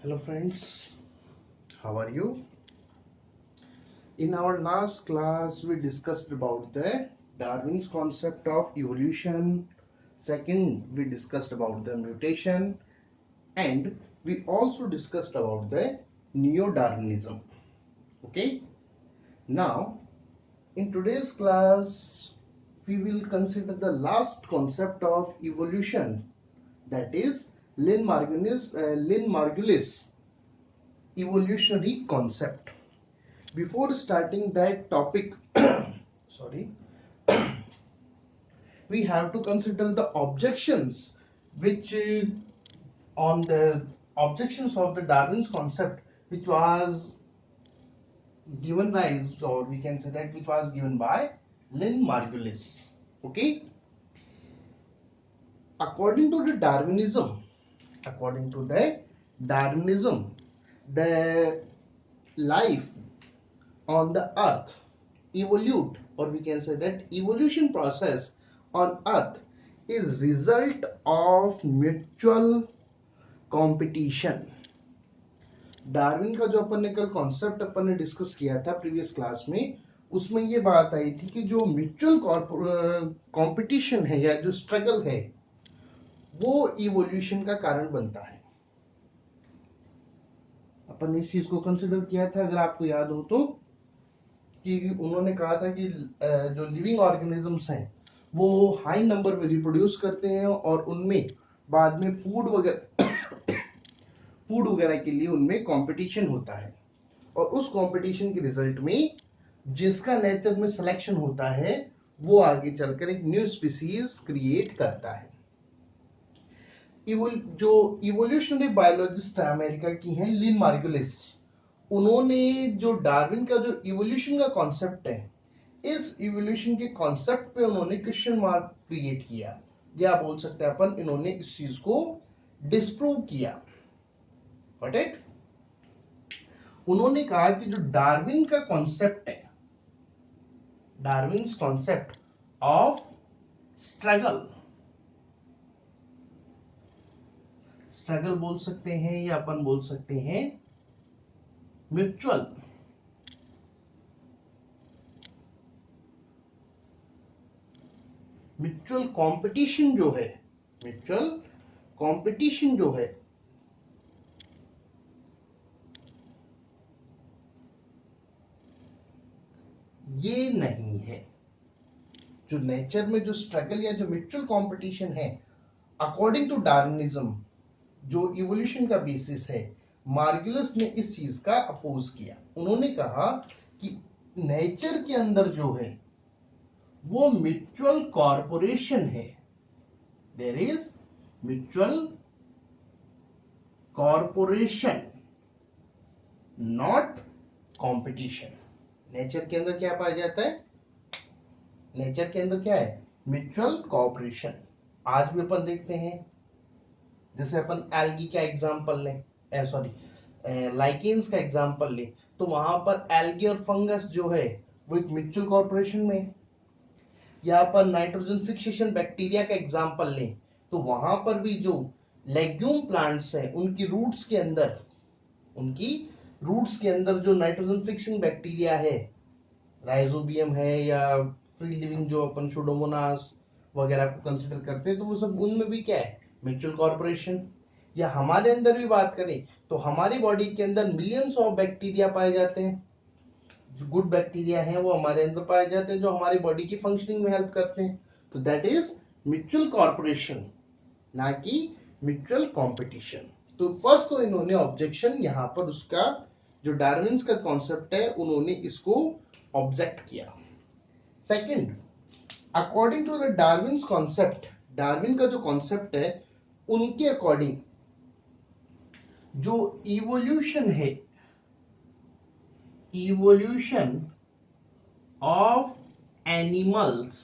Hello friends, how are you? In our last class we discussed about the Darwin's concept of evolution. Second, we discussed about the mutation, and we also discussed about the neo-Darwinism. Okay, now in today's class we will consider the last concept of evolution, that is Lynn Margulis evolutionary concept. Before starting that topic, sorry, we have to consider the objections which on the objections of the Darwin's concept, which was given rise, or we can say that which was given by Lynn Margulis. Okay, according to the Darwinism, the life on the earth evolute, or we can say that evolution process on earth is result of mutual competition. Darwin का जो अपन ने कल concept अपन ने discuss किया था previous class में, उसमें ये बात आई थी कि जो म्यूचुअल कंपटीशन है या जो स्ट्रगल है वो इवोल्यूशन का कारण बनता है. अपन ने इस चीज को कंसिडर किया था, अगर आपको याद हो तो, कि उन्होंने कहा था कि जो लिविंग ऑर्गेनिजम्स हैं वो हाई नंबर में रिप्रोड्यूस करते हैं और उनमें बाद में फूड वगैरह के लिए उनमें कंपटीशन होता है, और उस कंपटीशन के रिजल्ट में जिसका नेचर में सिलेक्शन होता है वो आगे चलकर एक न्यू स्पीसीज क्रिएट करता है. जो इवोल्यूशनरी बायोलॉजिस्ट अमेरिका की हैं लिन मार्गुलिस, उन्होंने जो डार्विन का जो इवोल्यूशन का कॉन्सेप्ट है, इस इवोल्यूशन के कॉन्सेप्ट पे उन्होंने क्वेश्चन मार्क क्रिएट किया, या बोल सकते हैं अपन इन्होंने इस चीज को डिस्प्रूव किया. Got it? उन्होंने कहा कि जो डार्विन का कॉन्सेप्ट है, डार्विन्स कॉन्सेप्ट ऑफ स्ट्रगल बोल सकते हैं या अपन बोल सकते हैं म्यूचुअल कंपटीशन जो है, म्यूचुअल कंपटीशन जो है, ये नहीं है. जो नेचर में जो स्ट्रगल या जो म्यूचुअल कंपटीशन है, अकॉर्डिंग टू डार्विनिज्म जो इवोल्यूशन का बेसिस है, मार्गुलिस ने इस चीज का अपोज किया. उन्होंने कहा कि नेचर के अंदर जो है वो म्यूचुअल कॉर्पोरेशन है. There is mutual corporation, not competition. Nature के अंदर क्या पाया जाता है? नेचर के अंदर क्या है? Mutual corporation. आज भी अपन देखते हैं, जैसे अपन एल्गी का एग्जांपल लें, लाइकेन्स का एग्जांपल लें, तो वहां पर एल्गी और फंगस जो है वो एक म्यूचुअल कॉर्पोरेशन में है. या अपन नाइट्रोजन फिक्सेशन बैक्टीरिया का एग्जांपल लें, तो वहां पर भी जो लेग्यूम प्लांट्स हैं उनकी रूट्स के अंदर जो नाइट्रोजन फिक्सिंग बैक्टीरिया है, राइजोबियम है या फ्री लिविंग जो अपन सुडोमोनास वगैरह को कंसिडर करते हैं, तो वो सब उनमें भी क्या है? Mutual corporation. या हमारे अंदर भी बात करें तो हमारी बॉडी के अंदर मिलियंस ऑफ बैक्टीरिया पाए जाते हैं. जो गुड बैक्टीरिया हैं वो हमारे अंदर पाए जाते हैं, जो हमारी बॉडी की फंक्शनिंग में हेल्प करते हैं. तो दैट इज म्यूचुअल कॉर्पोरेशन, ना कि म्यूचुअल कंपटीशन. तो फर्स्ट तो इन्होंने ऑब्जेक्शन यहाँ पर उसका जो डार्विन का कॉन्सेप्ट है उन्होंने इसको ऑब्जेक्ट किया. Second, according to the Darwin concept, Darwin का जो कॉन्सेप्ट है उनके अकॉर्डिंग जो इवोल्यूशन है, इवोल्यूशन ऑफ एनिमल्स,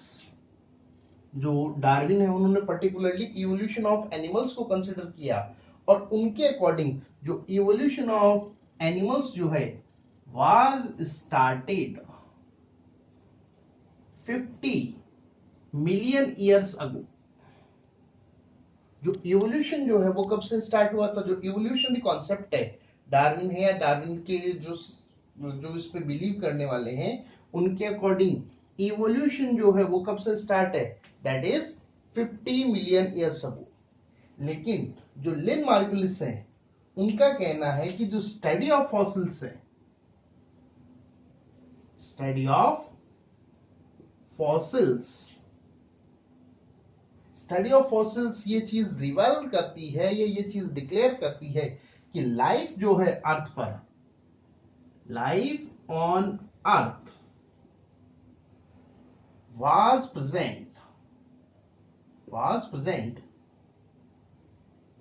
जो डार्विन है उन्होंने पर्टिकुलरली इवोल्यूशन ऑफ एनिमल्स को कंसिडर किया, और उनके अकॉर्डिंग जो इवोल्यूशन ऑफ एनिमल्स जो है was started 50 million years ago. जो इवोल्यूशन जो है वो कब से स्टार्ट हुआ था? जो इवोल्यूशनरी कॉन्सेप्ट है, डार्विन है या डार्विन के जो जो इस पे बिलीव करने वाले हैं उनके अकॉर्डिंग इवोल्यूशन जो है वो कब से स्टार्ट है? That is 50 million years ago. लेकिन जो लिन मार्गुलिस है उनका कहना है कि जो स्टडी ऑफ फॉसिल्स है, study of fossils, study of fossils ये चीज रिवाइल करती है या ये चीज डिक्लेयर करती है कि लाइफ जो है अर्थ पर, life on earth was present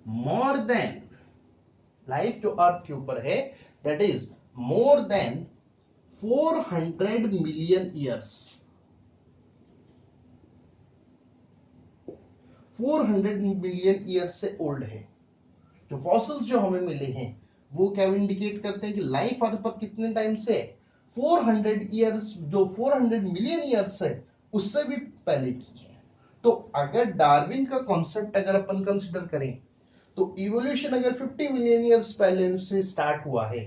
more than, life जो अर्थ के ऊपर है that is more than 400 million years, 400 million years से ओल्ड है। जो फॉसिल्स जो हमें मिले हैं वो क्या इंडिकेट करते हैं कि लाइफ अर्थ पर कितने टाइम से? 400 ईयर्स, जो 400 मिलियन ईयर्स है उससे भी पहले की है। तो अगर डार्विन का कॉन्सेप्ट अगर अपन कंसिडर करें तो इवोल्यूशन अगर 50 मिलियन ईयर्स पहले से स्टार्ट हुआ है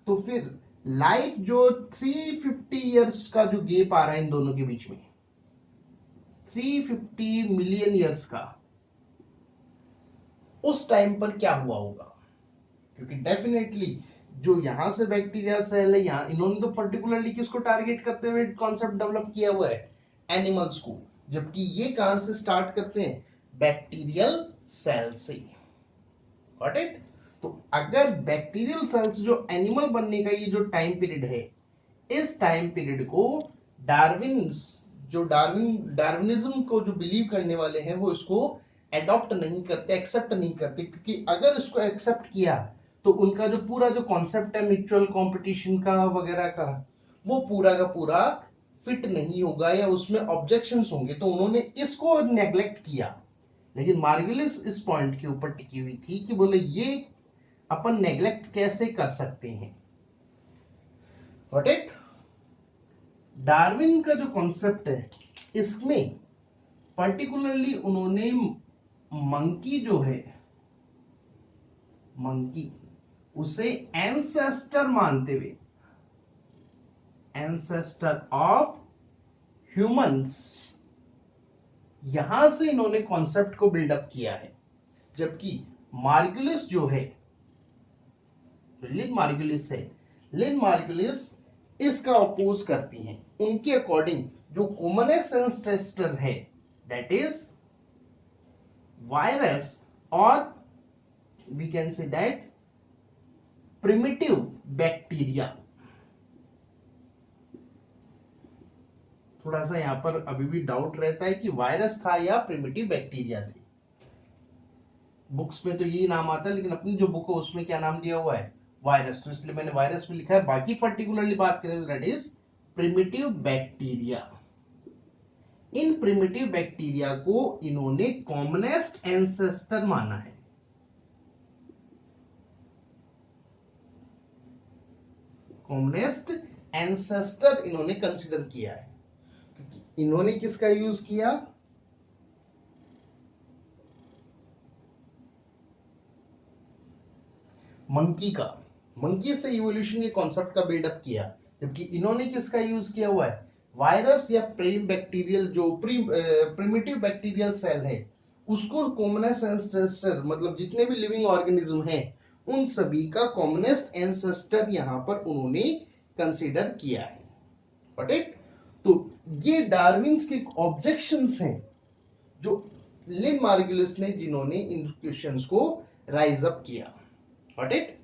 तो फिर लाइफ जो 350 ईयर्स का जो गैप आ रहा है इन दोनों के बीच में, 350 मिलियन ईयर्स का, उस टाइम पर क्या हुआ होगा? क्योंकि डेफिनेटली जो यहां से बैक्टीरिया सेल है, यहां इन्होंने तो पर्टिकुलरली किसको टारगेट करते हुए कॉन्सेप्ट डेवलप किया हुआ है? एनिमल्स को, जबकि ये कहां से स्टार्ट करते हैं? बैक्टीरियल सेल से। Got it? तो अगर बैक्टीरियल सेल्स जो एनिमल बनने का ये जो टाइम पीरियड है, इस टाइम पीरियड को डार्विनिज्म को जो बिलीव करने वाले हैं वो इसको एडॉप्ट नहीं करते, एक्सेप्ट नहीं करते, क्योंकि अगर इसको एक्सेप्ट किया तो उनका जो पूरा जो कॉन्सेप्ट है म्यूचुअल कंपटीशन का वगैरह का, वो पूरा का पूरा फिट नहीं होगा या उसमें ऑब्जेक्शंस होंगे, तो उन्होंने इसको नेग्लेक्ट किया। लेकिन मार्गुलिस इस पॉइंट के ऊपर टिकी हुई थी कि बोले ये अपन नेग्लेक्ट कैसे कर सकते हैं। Got it? डार्विन का जो कॉन्सेप्ट है इसमें पर्टिकुलरली उन्होंने मंकी जो है, मंकी उसे एंसेस्टर मानते हुए, एंसेस्टर ऑफ ह्यूमंस, यहां से इन्होंने कॉन्सेप्ट को बिल्डअप किया है। जबकि मार्गुलिस जो है, लिन मार्गुलिस है, लिन मार्गुलिस इसका अपोज करती हैं। उनके अकॉर्डिंग जो कॉमनेस्ट एंसेस्टर है दैट इज वायरस, और we can say that primitive bacteria. थोड़ा सा यहां पर अभी भी डाउट रहता है कि वायरस था या प्रिमिटिव बैक्टीरिया थे। बुक्स में तो यही नाम आता है, लेकिन अपनी जो बुक है उसमें क्या नाम दिया हुआ है? वायरस। तो इसलिए मैंने वायरस भी लिखा है। बाकी पर्टिकुलरली बात करें that is primitive bacteria. In primitive bacteria को इन्होंने कॉमनेस्ट एंसेस्टर माना है। कॉमनेस्ट एंसेस्टर इन्होंने कंसिडर किया है। इन्होंने किसका यूज किया? मंकी का। मंकी से इवोल्यूशन के कॉन्सेप्ट का बिल्डअप किया। जबकि इन्होंने किसका यूज किया हुआ है? वायरस या प्रेम बैक्टीरियल, जो प्रिमिटिव बैक्टीरियल सेल है उसको कॉमनेस्ट एंसेस्टर, मतलब जितने भी लिविंग ऑर्गेनिज्म हैं उन सभी का कॉमनेस्ट एंसेस्टर यहां पर उन्होंने कंसीडर किया है। Got it? तो ये डार्विन्स के ऑब्जेक्शंस हैं जो लिन मार्गुलिस ने, जिन्होंने इन क्वेश्चंस को राइज अप किया। Got it?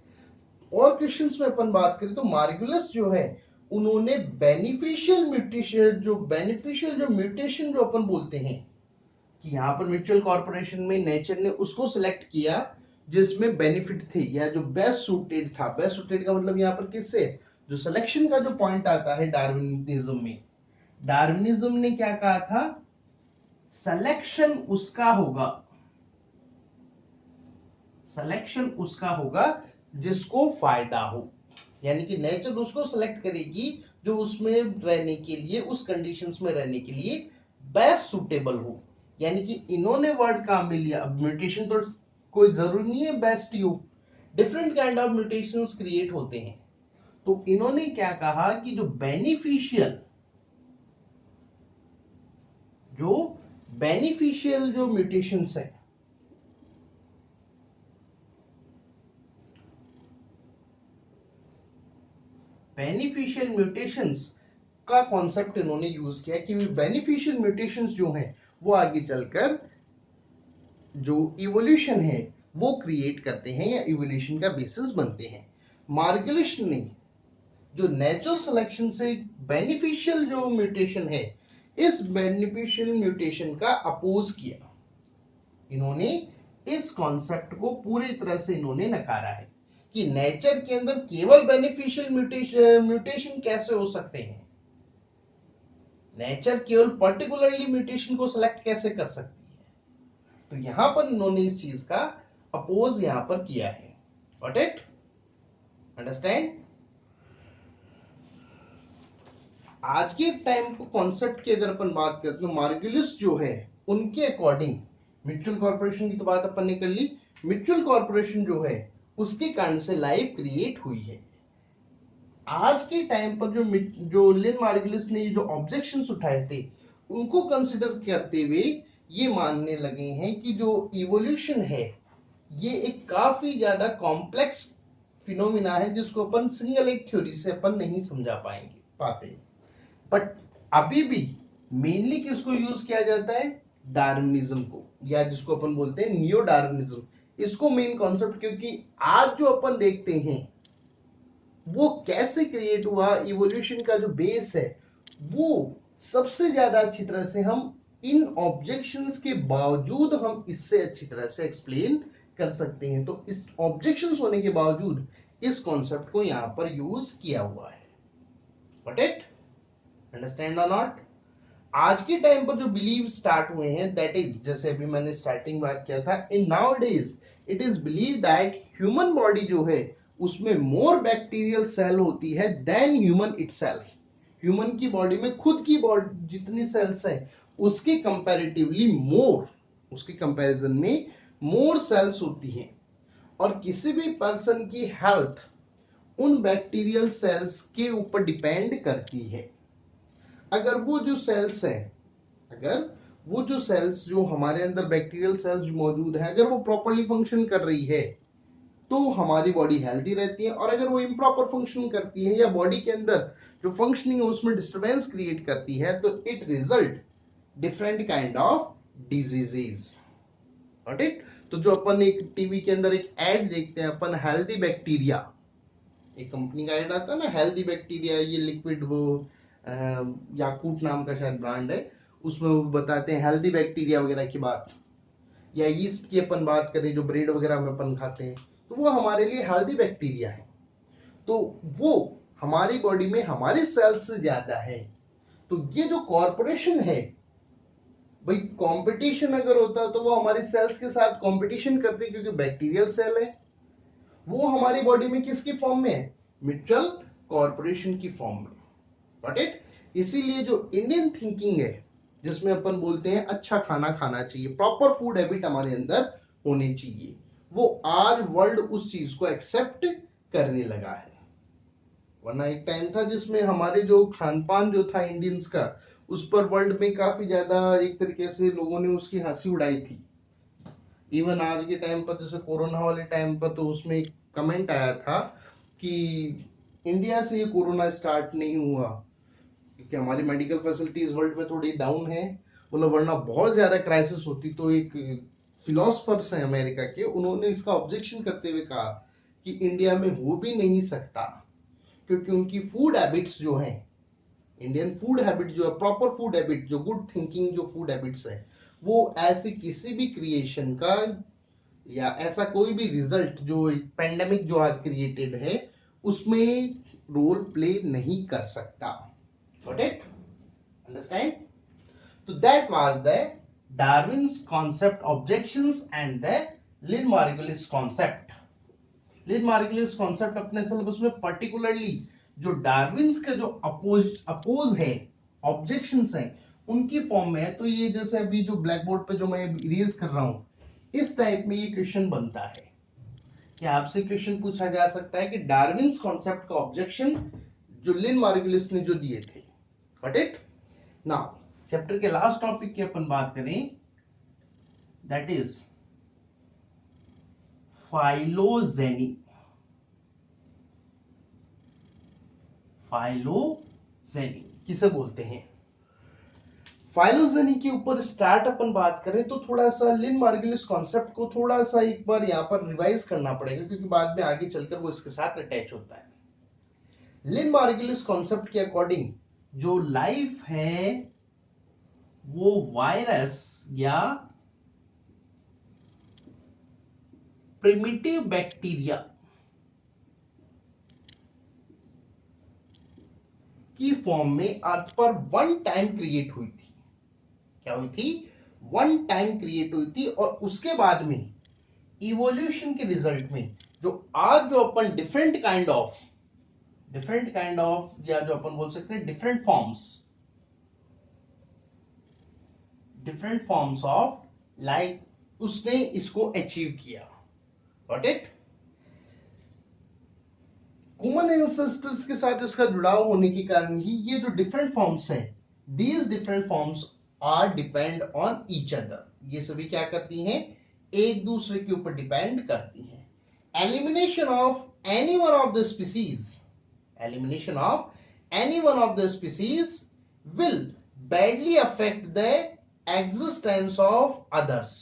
और क्वेश्चंस में अपन बात करें तो मार्गुलिस जो है उन्होंने बेनिफिशियल म्यूटेशन जो अपन बोलते हैं कि यहां पर म्यूचुअल कॉर्पोरेशन में नेचर ने उसको सिलेक्ट किया जिसमें बेनिफिट थे या जो बेस्ट सूटेड था। बेस्ट सूटेड का मतलब यहां पर किससे? जो सिलेक्शन का जो पॉइंट आता है डार्विनिज्म में, डार्विनिज्म ने क्या कहा था? सिलेक्शन उसका होगा, सिलेक्शन उसका होगा जिसको फायदा हो, यानी कि नेचर उसको सिलेक्ट करेगी जो उसमें रहने के लिए, उस कंडीशंस में रहने के लिए बेस्ट सूटेबल हो। यानी कि इन्होंने वर्ड कहां में लिया? अब म्यूटेशन तो कोई जरूरी नहीं है best you, different kind of mutations create होते हैं। तो इन्होंने क्या कहा कि जो बेनिफिशियल जो म्यूटेशंस है, बेनिफिशियल म्यूटेशंस का कॉन्सेप्ट इन्होंने यूज किया कि बेनिफिशियल म्यूटेशंस जो हैं वो आगे चलकर जो इवोल्यूशन है वो क्रिएट करते हैं या इवोल्यूशन का बेसिस बनते हैं। मार्गलिश ने जो नेचुरल सिलेक्शन से बेनिफिशियल जो म्यूटेशन है, इस बेनिफिशियल म्यूटेशन का अपोज किया। इन्होंने इस कॉन्सेप्ट को पूरी तरह से इन्होंने नकारा है कि नेचर के अंदर केवल बेनिफिशियल म्यूटेशन कैसे हो सकते हैं, नेचर केवल पर्टिकुलरली म्यूटेशन को सिलेक्ट कैसे कर सकती है। तो यहां पर इन्होंने इस चीज का अपोज यहां पर किया है। Got it? अंडरस्टैंड? आज के टाइम को कॉन्सेप्ट की अगर अपन बात करते हैं तो मार्गुलिस जो है उनके अकॉर्डिंग, म्यूचुअल कॉर्पोरेशन की तो बात अपन ने कर ली, म्यूचुअल कॉर्पोरेशन जो है उसके कारण से लाइफ क्रिएट हुई है। आज के टाइम पर जो लिन मार्गुलिस ने जो ऑब्जेक्शंस उठाए थे उनको कंसिडर करते हुए ये मानने लगे हैं कि जो इवोल्यूशन है ये एक काफी ज्यादा कॉम्प्लेक्स फिनोमिना है जिसको अपन सिंगल एक थ्योरी से अपन नहीं समझा पाते। बट अभी भी मेनली किसको यूज किया जाता है? डार्विनिज्म को, या जिसको अपन बोलते हैं नियो डार्विनिज्म, इसको मेन कॉन्सेप्ट, क्योंकि आज जो अपन देखते हैं वो कैसे क्रिएट हुआ, इवोल्यूशन का जो बेस है वो सबसे ज्यादा अच्छी तरह से हम इन ऑब्जेक्शंस के बावजूद हम इससे अच्छी तरह से एक्सप्लेन कर सकते हैं। तो इस ऑब्जेक्शंस होने के बावजूद इस कॉन्सेप्ट को यहां पर यूज किया हुआ है। Got it? अंडरस्टैंड और नॉट? आज के टाइम पर जो बिलीव स्टार्ट हुए हैं, दैट इज, जैसे अभी मैंने स्टार्टिंग बात किया था, in now days it is believe that human body जो है उसमें मोर बैक्टीरियल सेल होती है देन ह्यूमन इटसेल्फ। ह्यूमन की बॉडी में खुद की बॉडी जितनी सेल्स है उसके कंपैरेटिवली मोर, उसके कंपैरिजन में मोर सेल्स होती हैं। और किसी भी पर्सन की हेल्थ उन बैक्टीरियल सेल्स के ऊपर डिपेंड करती है। अगर वो जो सेल्स जो हमारे अंदर बैक्टीरियल सेल्स मौजूद है, अगर वो प्रॉपरली फंक्शन कर रही है तो हमारी बॉडी हेल्दी रहती है, और अगर वो इम्प्रॉपर फंक्शन करती है या बॉडी के अंदर जो फंक्शनिंग है उसमें डिस्टरबेंस क्रिएट करती है तो it result different kind of diseases. Got it? तो जो अपन एक टीवी के अंदर एक एड देखते हैं अपन, हेल्दी बैक्टीरिया, एक कंपनी का एड आता है ना, हेल्दी बैक्टीरिया, ये लिक्विड, वो याकूट नाम का शायद ब्रांड है, उसमें वो बताते हैं हेल्दी बैक्टीरिया वगैरह की बात, या यीस्ट की अपन बात करें जो ब्रेड वगैरह में अपन खाते हैं, तो वो हमारे लिए हेल्दी बैक्टीरिया है। तो वो हमारी बॉडी में हमारे सेल्स से ज्यादा है। तो ये जो कॉर्पोरेशन है भाई, कंपटीशन अगर होता तो वो हमारे सेल्स के साथ कंपटीशन करते, क्योंकि बैक्टीरियल सेल है, वो हमारी बॉडी में किसकी फॉर्म में है? म्यूचुअल कॉर्पोरेशन की फॉर्म में। Got it? इसीलिए जो इंडियन थिंकिंग है जिसमें अपन बोलते हैं अच्छा खाना खाना चाहिए, प्रॉपर फूड हैबिट हमारे अंदर होनी चाहिए, वो आज वर्ल्ड उस चीज को एक्सेप्ट करने लगा है। वरना एक टाइम था जिसमें हमारे जो खान पान जो था इंडियंस का, उस पर वर्ल्ड में काफी ज्यादा एक तरीके से लोगों ने उसकी हंसी उड़ाई थी। इवन आज के टाइम पर, जैसे कोरोना वाले टाइम पर, तो उसमें एक कमेंट आया था कि इंडिया से ये कोरोना स्टार्ट नहीं हुआ क्योंकि हमारी मेडिकल फैसिलिटीज वर्ल्ड में थोड़ी डाउन है, मतलब वरना बहुत ज्यादा क्राइसिस होती। तो एक फिलोसफर्स हैं अमेरिका के, उन्होंने इसका ऑब्जेक्शन करते हुए कहा कि इंडिया में हो भी नहीं सकता, क्योंकि उनकी फूड हैबिट्स जो हैं, इंडियन फूड हैबिट जो है, प्रॉपर फूड हैबिट, जो गुड थिंकिंग जो फूड हैबिट्स है, वो ऐसे किसी भी क्रिएशन का या ऐसा कोई भी रिजल्ट जो पेंडेमिक जो आज क्रिएटेड है उसमें रोल प्ले नहीं कर सकता। Got it? Understand? So that was the Darwin's concept objections and the Lynn Margulis concept. Lynn Margulis concept अपने सिलेबस में पर्टिकुलरली जो डार्विन्स का जो अपोज है, ऑब्जेक्शंस हैं, उनकी फॉर्म में है। तो ये जैसे अभी जो ब्लैक बोर्ड पे जो मैं इरेज कर रहा हूं, इस टाइप में ये क्वेश्चन बनता है कि आपसे क्वेश्चन पूछा जा सकता है कि डार्विन्स कॉन्सेप्ट का ऑब्जेक्शन जो लिन मार्गुलिस ने जो दिए थे। Got it? नाउ चैप्टर के लास्ट टॉपिक की अपन बात करें, दैट इज फाइलोजेनी। फाइलोजेनी किसे बोलते हैं? फाइलोजेनी के ऊपर स्टार्ट अपन बात करें तो थोड़ा सा लिन मार्गुलिस कॉन्सेप्ट को थोड़ा सा एक बार यहां पर रिवाइज करना पड़ेगा, क्योंकि बाद में आगे चलकर वो इसके साथ अटैच होता है। लिन मार्गुलिस कॉन्सेप्ट के अकॉर्डिंग जो लाइफ है वो वायरस या प्रिमिटिव बैक्टीरिया की फॉर्म में अर्थ पर वन टाइम क्रिएट हुई थी। क्या हुई थी? वन टाइम क्रिएट हुई थी, और उसके बाद में इवोल्यूशन के रिजल्ट में जो आज जो अपन डिफरेंट काइंड ऑफ या जो अपन बोल सकते हैं डिफरेंट फॉर्म्स ऑफ लाइफ, उसने इसको अचीव किया। Got it? कॉमन एंसेस्टर्स के साथ इसका जुड़ाव होने के कारण ही ये जो डिफरेंट फॉर्म्स हैं, these different forms are depend on each other. ये सभी क्या करती हैं? एक दूसरे के ऊपर डिपेंड करती हैं। Elimination of any one of the species will badly affect the existence of others.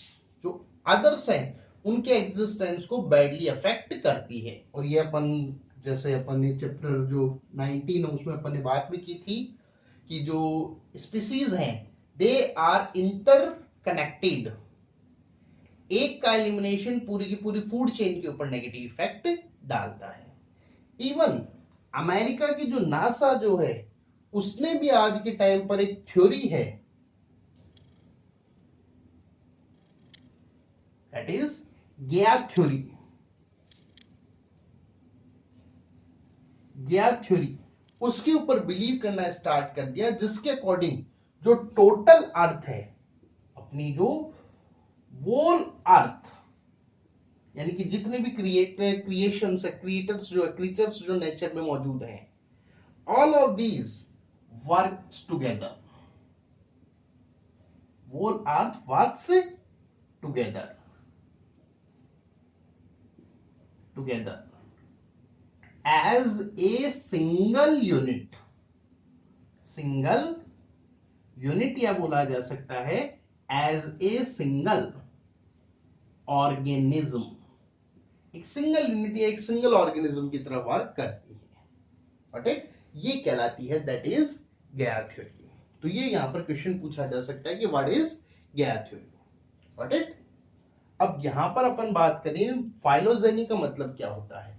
जो अदर्स हैं उनके एग्जिस्टेंस को बैडली अफेक्ट करती है। और ये अपन जैसे अपन ने चैप्टर जो 19 है उसमें अपन ने बात भी की थी कि जो स्पीसीज हैं दे आर इंटरकनेक्टेड। एक का एलिमिनेशन पूरी की पूरी फूड चेन के ऊपर नेगेटिव इफेक्ट डालता है। इवन अमेरिका की जो नासा जो है उसने भी आज के टाइम पर एक थ्योरी है, दैट इज गैया थ्योरी, उसके ऊपर बिलीव करना स्टार्ट कर दिया, जिसके अकॉर्डिंग जो टोटल अर्थ है, अपनी जो वोल अर्थ, यानी कि जितने भी क्रिएशंस है, क्रीचर्स जो नेचर में मौजूद हैं, all of these works together. Whole earth works together as a single unit या बोला जा सकता है as a single organism। एक सिंगल यूनिट या एक सिंगल ऑर्गेनिज्म की तरह वर्क करती है। ठीक? ये कहलाती है दैट इज गैया थ्योरी। तो ये यहां पर क्वेश्चन पूछा जा सकता है कि व्हाट इज गैया थ्योरी। ठीक? अब यहां पर अपन बात करें फाइलोजेनी का मतलब क्या होता है।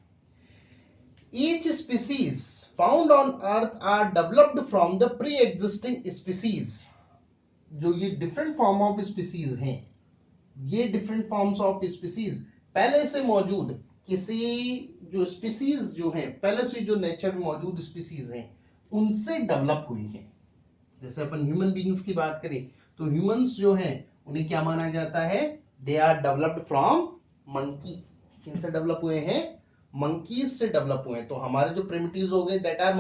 Each species found on earth are developed from the pre-existing species। जो ये डिफरेंट फॉर्म ऑफ स्पीसीज हैं, ये डिफरेंट फॉर्म्स ऑफ स्पीसीज पहले से मौजूद किसी जो स्पीसीज जो हैं, पहले से जो नेचर में मौजूद स्पीसीज हैं उनसे डेवलप हुई हैं। जैसे अपन ह्यूमन बीइंग्स की बात करें तो ह्यूमंस जो हैं उन्हें क्या माना जाता है? They are developed from monkey. किनसे डेवलप हुए हैं? मंकीज से डेवलप हुए हैं। तो हमारे जो प्रिमिटिव्स हो गए दैट आर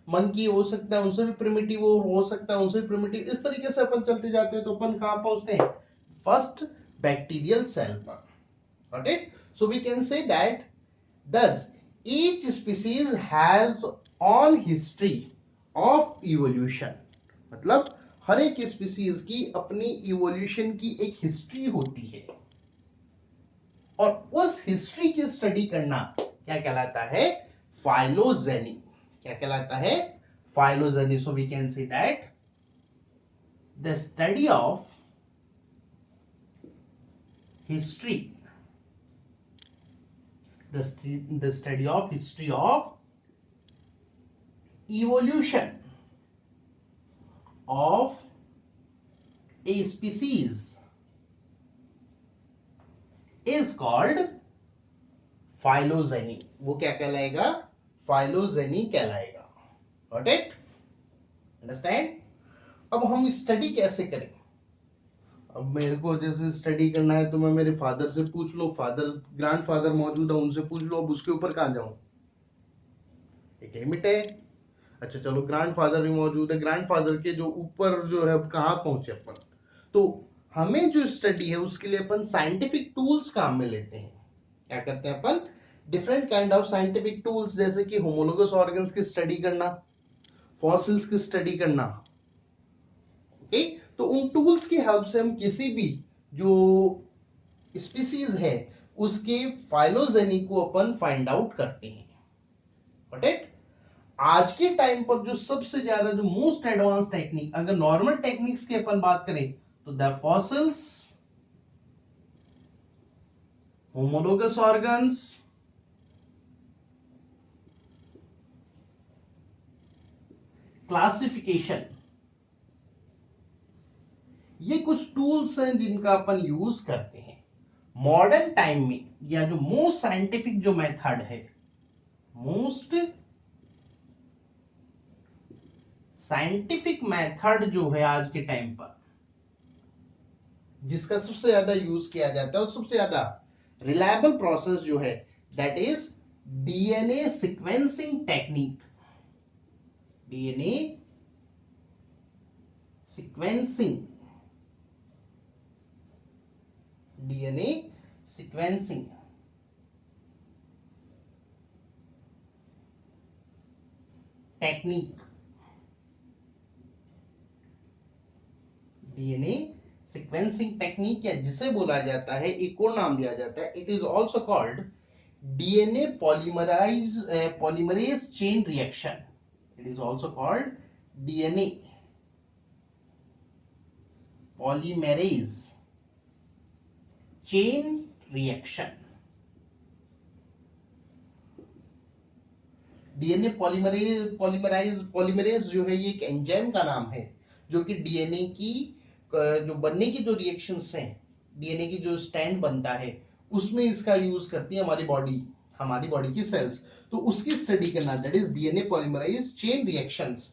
मंकी हो सकता है उनसे भी प्रिमिटिव हो सकता है उनसे भी प्रिमिटिव। इस तरीके से अपन चलते जाते हैं तो अपन कहां पहुंचते हैं? फर्स्ट बैक्टीरियल सेल पर। Got it? So we can say that thus each species has own history of evolution। मतलब हर एक स्पीसीज की अपनी इवोल्यूशन की एक हिस्ट्री होती है, और उस हिस्ट्री की स्टडी करना क्या कहलाता है? फाइलोजेनी। क्या कहलाता है? Phylogeny. So we can say that the study of history, the study of history of evolution of a species is called phylogeny। वो क्या कहलाएगा? फाइलोजेनी कहलाएगा। Got it? Understand? अब हम स्टडी कैसे करें? अब मेरे को जैसे स्टडी करना है तो मैं मेरे फादर से पूछ लो, फादर ग्रैंडफादर मौजूद है उनसे पूछ लो, अब उसके ऊपर कहाँ जाऊं? एक लिमिट है। अच्छा चलो ग्रैंडफादर भी मौजूद है, ग्रैंडफादर के जो ऊपर जो है कहाँ पहुंचे अपन? तो हमें जो स्टडी है उसके लिए अपन साइंटिफिक टूल्स काम में लेते हैं। क्या करते हैं अपन? Different kind of scientific tools, जैसे कि होमोलोगस ऑर्गन्स की स्टडी करना, फॉसिल्स की स्टडी करना। ओके, तो उन टूल्स की हेल्प से हम किसी भी जो स्पीसीज है उसके फाइलोजेनी को अपन फाइंड आउट करते हैं। करेक्ट? आज के टाइम पर जो सबसे ज्यादा जो मोस्ट एडवांस टेक्निक, अगर नॉर्मल टेक्निक्स की अपन बात करें तो the fossils, homologous organs, classification, ये कुछ टूल्स हैं जिनका अपन यूज करते हैं मॉडर्न टाइम में। या जो मोस्ट साइंटिफिक जो मेथड है, मोस्ट साइंटिफिक मेथड जो है आज के टाइम पर जिसका सबसे ज्यादा यूज किया जाता है और सबसे ज्यादा रिलायबल प्रोसेस जो है, that is DNA sequencing technique. DNA sequencing, DNA sequencing technique, DNA sequencing technique, या जिसे बोला जाता है, एक और नाम दिया जाता है, it is also called DNA polymerase chain reaction. It is also called DNA polymerase chain reaction. DNA polymerase जो है ये एक एंजाइम का नाम है जो कि डीएनए की जो बनने की जो रिएक्शंस हैं, डीएनए की जो स्टैंड बनता है उसमें इसका यूज करती है हमारी बॉडी की सेल्स। तो उसकी स्टडी करना, that is DNA polymerize chain reactions,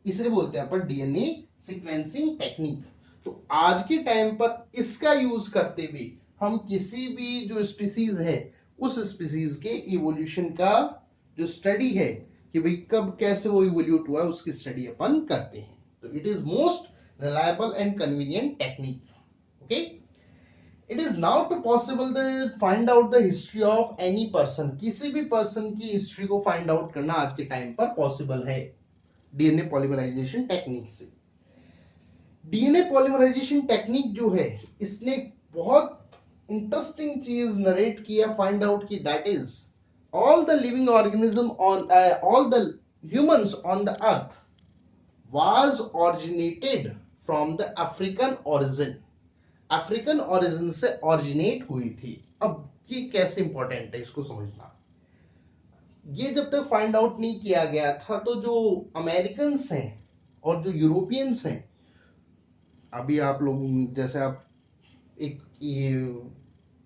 इसे बोलते हैं अपन डीएनए सीक्वेंसिंग टेक्निक। तो आज के टाइम पर इसका यूज करते हुए हम किसी भी जो स्पीसीज है उस स्पीसीज के इवोल्यूशन का जो स्टडी है कि भाई कब कैसे वो इवोल्यूट हुआ है उसकी स्टडी अपन करते हैं। तो it is most reliable and convenient technique. Okay, it is now to possible the find out the history of any person. किसी भी पर्सन की हिस्ट्री को फाइंड आउट करना आज के टाइम पर पॉसिबल है डीएनए पॉलीमराइजेशन टेक्निक से। डीएनए पॉलीमराइजेशन टेक्निक जो है इसने बहुत इंटरेस्टिंग चीज नरेट किया, फाइंड आउट की, that is all the living organism on all the humans on the earth was originated from the African origin। African origin से originate हुई थी। अब ये कैसे इंपॉर्टेंट है इसको समझना। ये जब तक फाइंड आउट नहीं किया गया था तो जो अमेरिकन्स हैं और जो यूरोपियंस हैं, अभी आप लोग जैसे आप एक ये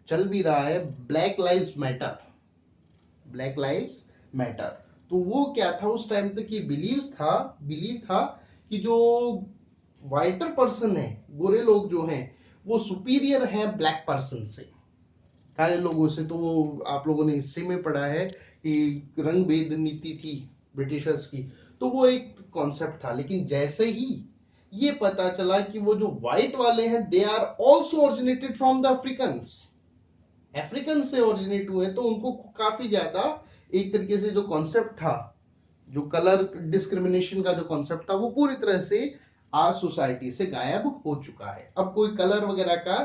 चल भी रहा है black lives matter, black lives matter, तो वो क्या था उस टाइम तक ये बिलीव था कि जो व्हाइटर पर्सन है, गोरे लोग जो हैं वो सुपीरियर हैं ब्लैक पर्सन से, काले लोगों से। तो वो आप लोगों ने हिस्ट्री में पढ़ा है कि रंग भेद नीति थी ब्रिटिशर्स की, तो वो एक कॉन्सेप्ट था। लेकिन जैसे ही ये पता चला कि वो जो व्हाइट वाले हैं they are also originated from the African से ओरिजिनेट हुए, तो उनको काफी ज्यादा एक तरीके से जो कॉन्सेप्ट था, जो कलर डिस्क्रिमिनेशन का जो कॉन्सेप्ट था, वो पूरी तरह से आज सोसाइटी से गायब हो चुका है। अब कोई कलर वगैरह का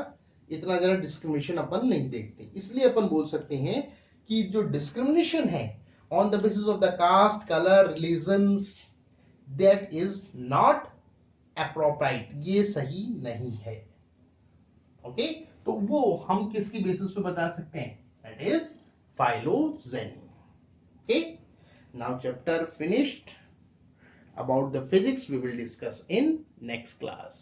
इतना ज्यादा डिस्क्रिमिनेशन अपन नहीं देखते। इसलिए अपन बोल सकते हैं कि जो डिस्क्रिमिनेशन है on the basis of the caste, colour, religions, that is not appropriate, ये सही नहीं है। ओके, तो वो हम किसकी बेसिस पे बता सकते हैं? That is phylogeny. Okay, now chapter finished. About the physics we will discuss in next class.